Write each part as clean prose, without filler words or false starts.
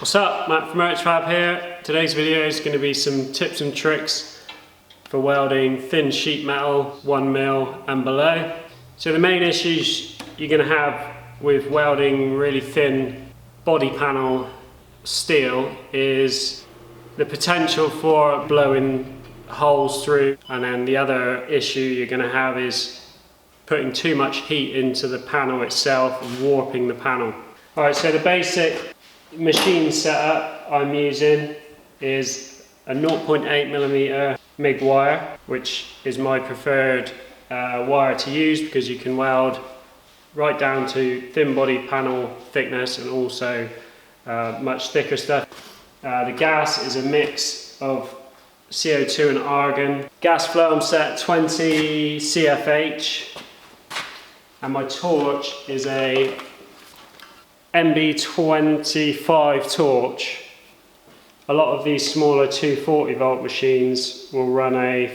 What's up, Matt from Urchfab here. Today's video is going to be some tips and tricks for welding thin sheet metal, 1mm and below. So the main issues you're going to have with welding really thin body panel steel is the potential for blowing holes through, and then the other issue you're going to have is putting too much heat into the panel itself and warping the panel. Alright, so the basic machine setup I'm using is a 0.8mm MIG wire, which is my preferred wire to use because you can weld right down to thin body panel thickness and also much thicker stuff. The gas is a mix of CO2 and argon. Gas flow I'm set at 20 CFH, and my torch is a MB25 torch. A lot of these smaller 240 volt machines will run a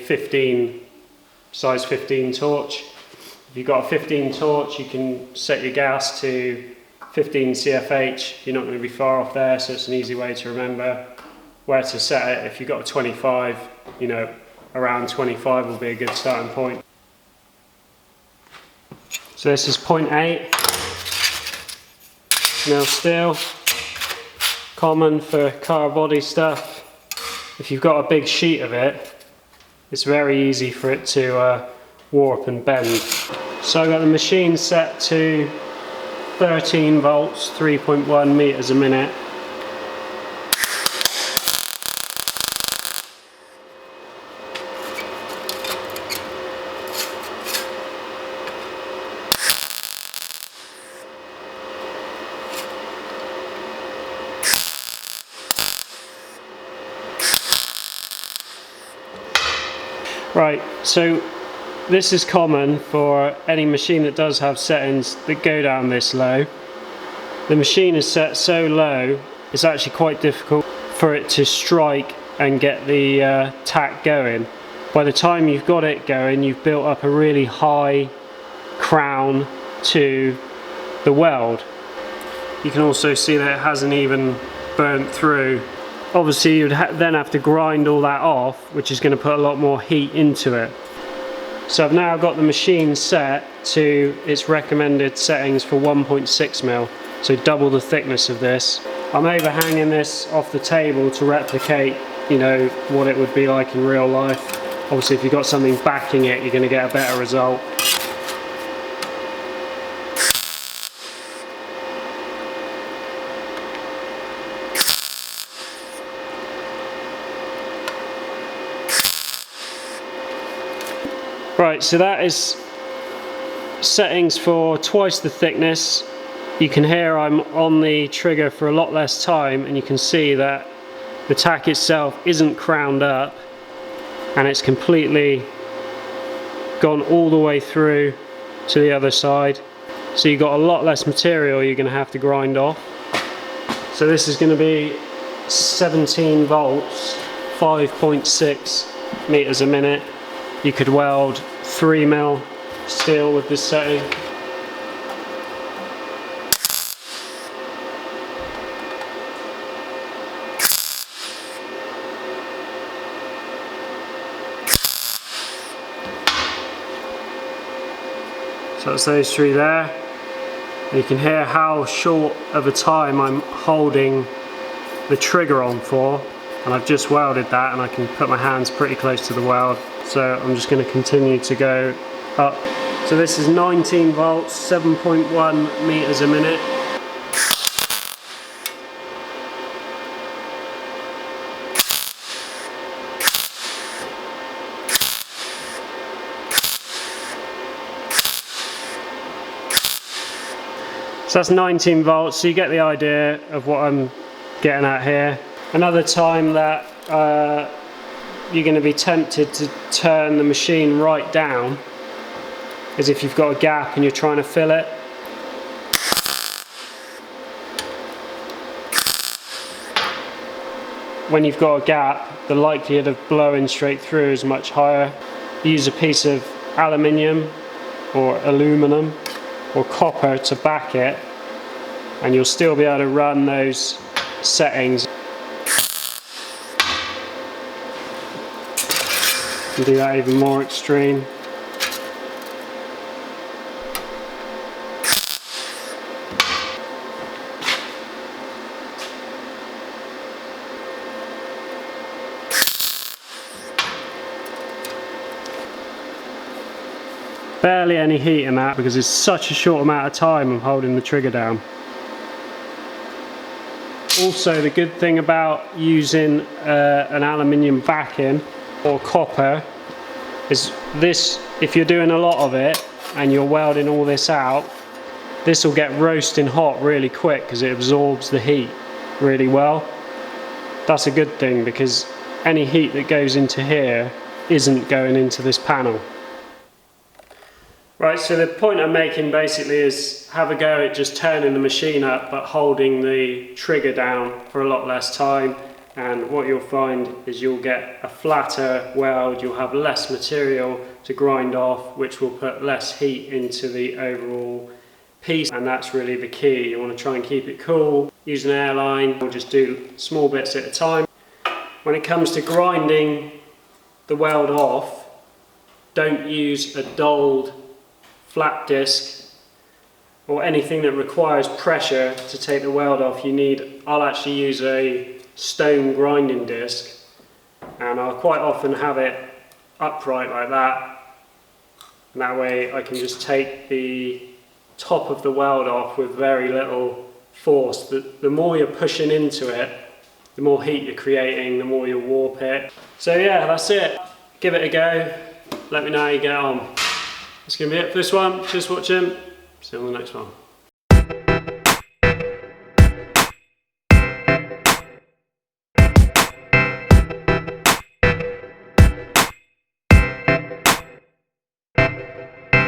size 15 torch. If you've got a 15 torch, you can set your gas to 15 CFH. You're not going to be far off there, so it's an easy way to remember where to set it. If you've got a 25, around 25 will be a good starting point. So this is 0.8 mil steel, common for car body stuff. If you've got a big sheet of it, it's very easy for it to warp and bend. So I've got the machine set to 13 volts, 3.1 meters a minute. Right, so this is common for any machine that does have settings that go down this low. The machine is set so low, it's actually quite difficult for it to strike and get the tack going. By the time you've got it going, you've built up a really high crown to the weld. You can also see that it hasn't even burnt through. Obviously you'd then have to grind all that off, which is going to put a lot more heat into it. So I've now got the machine set to its recommended settings for 1.6mm, so double the thickness of this. I'm overhanging this off the table to replicate, what it would be like in real life. Obviously if you've got something backing it, you're going to get a better result. Right, so that is settings for twice the thickness. You can hear I'm on the trigger for a lot less time, and you can see that the tack itself isn't crowned up and it's completely gone all the way through to the other side. So you've got a lot less material you're going to have to grind off. So this is going to be 17 volts, 5.6 meters a minute. You could weld 3mm steel with this setting. So that's those three there. And you can hear how short of a time I'm holding the trigger on for. And I've just welded that, and I can put my hands pretty close to the weld. So I'm just going to continue to go up. So this is 19 volts, 7.1 meters a minute. So that's 19 volts, so you get the idea of what I'm getting at here. Another time that you're going to be tempted to turn the machine right down is if you've got a gap and you're trying to fill it. When you've got a gap, the likelihood of blowing straight through is much higher. Use a piece of aluminium or aluminum or copper to back it, and you'll still be able to run those settings. And do that even more extreme. Barely any heat in that because it's such a short amount of time of holding the trigger down. Also, the good thing about using an aluminium backing or copper is this, if you're doing a lot of it and you're welding all this out, this will get roasting hot really quick because it absorbs the heat really well. That's a good thing because any heat that goes into here isn't going into this panel. Right, so the point I'm making basically is have a go at just turning the machine up but holding the trigger down for a lot less time, and what you'll find is you'll get a flatter weld, you'll have less material to grind off, which will put less heat into the overall piece, and that's really the key. You want to try and keep it cool, use an airline, or just do small bits at a time. When it comes to grinding the weld off, don't use a dulled flat disc or anything that requires pressure to take the weld off. I'll actually use a stone grinding disc, and I'll quite often have it upright like that, and that way I can just take the top of the weld off with very little force. The more you're pushing into it, the more heat you're creating, the more you'll warp it. So yeah, that's it. Give it a go, let me know how you get on. That's going to be it for this one. Cheers for watching. See you on the next one.